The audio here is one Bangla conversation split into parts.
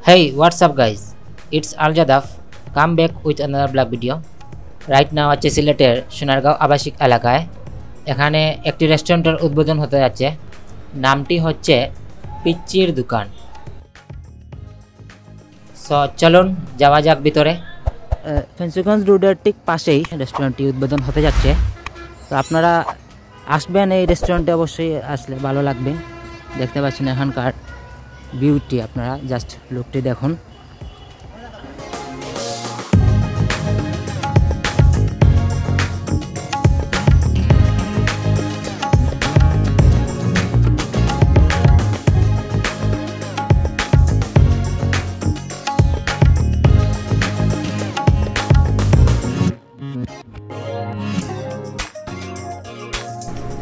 Hey, what's up guys? It's Al Jadaf. Come back with another blog video. Right now আছে সিলেটের সোনারগাঁও আবাসিক এলাকায়। এখানে একটি রেস্টুরেন্টের উদ্বোধন হতে যাচ্ছে। নামটি হচ্ছে পিচ্চির দোকান। সো চলুন যাওয়া যাক ভিতরে। ফেন্সিগঞ্জ রোডের ঠিক পাশেই রেস্টুরেন্টটি উদ্বোধন হতে যাচ্ছে। তো আপনারা আসবেন এই রেস্টুরেন্টে, অবশ্যই আসলে ভালো লাগবে। দেখতে পাচ্ছেন এখানকার বিউটি, আপনারা জাস্ট লুকটি দেখুন।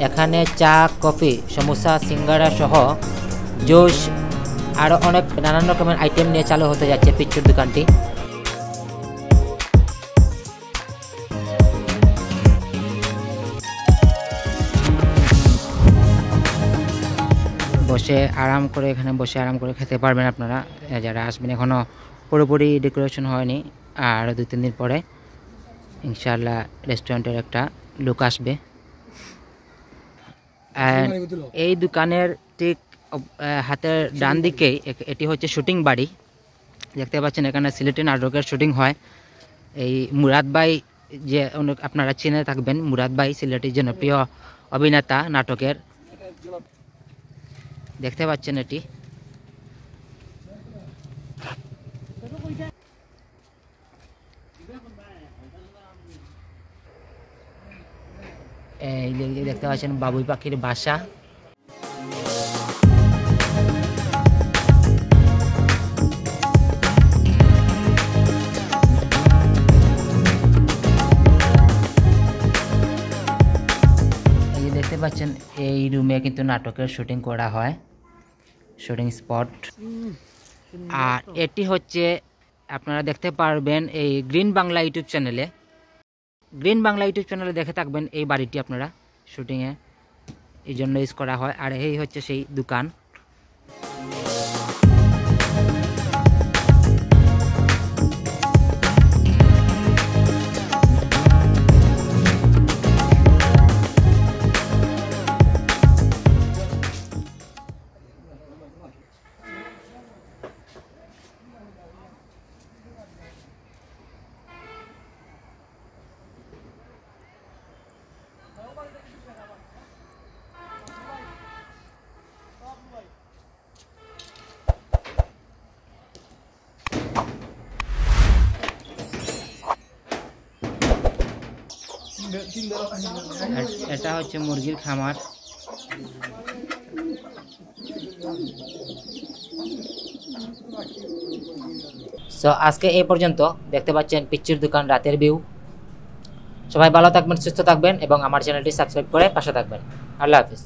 এখানে চা, কফি, সমোসা, সিঙ্গারা সহ জুস আরও অনেক নানান রকমের আইটেম নিয়ে চালু হতে যাচ্ছে পিচ্চুর দোকানটি। বসে আরাম করে এখানে বসে আরাম করে খেতে পারবেন আপনারা যারা আসবেন। এখনও পুরোপুরি ডেকোরেশন হয়নি, আর 2-3 দিন পরে ইনশাআল্লাহ রেস্টুরেন্টের একটা লুক আসবে। এই দোকানের ঠিক হাতের ডান দিকেই এটি হচ্ছে শুটিং বাড়ি। দেখতে পাচ্ছেন এখানে সিলেটি নাটকের শুটিং হয়। এই মুরাদ ভাই, যে আপনারা চিনে থাকবেন, মুরাদ ভাই সিলেটি জনপ্রিয় অভিনেতা নাটকের। দেখতে পাচ্ছেন এটি দেখতে পাচ্ছেন বাবুই পাখির বাসা। দেখতে পাচ্ছেন এই রুমে কিন্তু নাটকের শুটিং করা হয়, শুটিং স্পট। আর এটি হচ্ছে আপনারা দেখতে পারবেন এই গ্রিন বাংলা ইউটিউব চ্যানেলে। গ্রিন বাংলা ইউটিউব চ্যানেলে দেখে থাকবেন এই বাড়িটি আপনারা শুটিংয়ে এই জন্য ইউজ করা হয়। আর এই হচ্ছে সেই দোকান। এটা হচ্ছে মুরগির খামার। সো আজকে এই পর্যন্ত। দেখতে পাচ্ছেন পিচ্চির দোকান রাতের ভিউ। সবাই ভালো থাকবেন, সুস্থ থাকবেন এবং আমার চ্যানেলটি সাবস্ক্রাইব করে পাশে থাকবেন। আল্লাহ হাফিজ।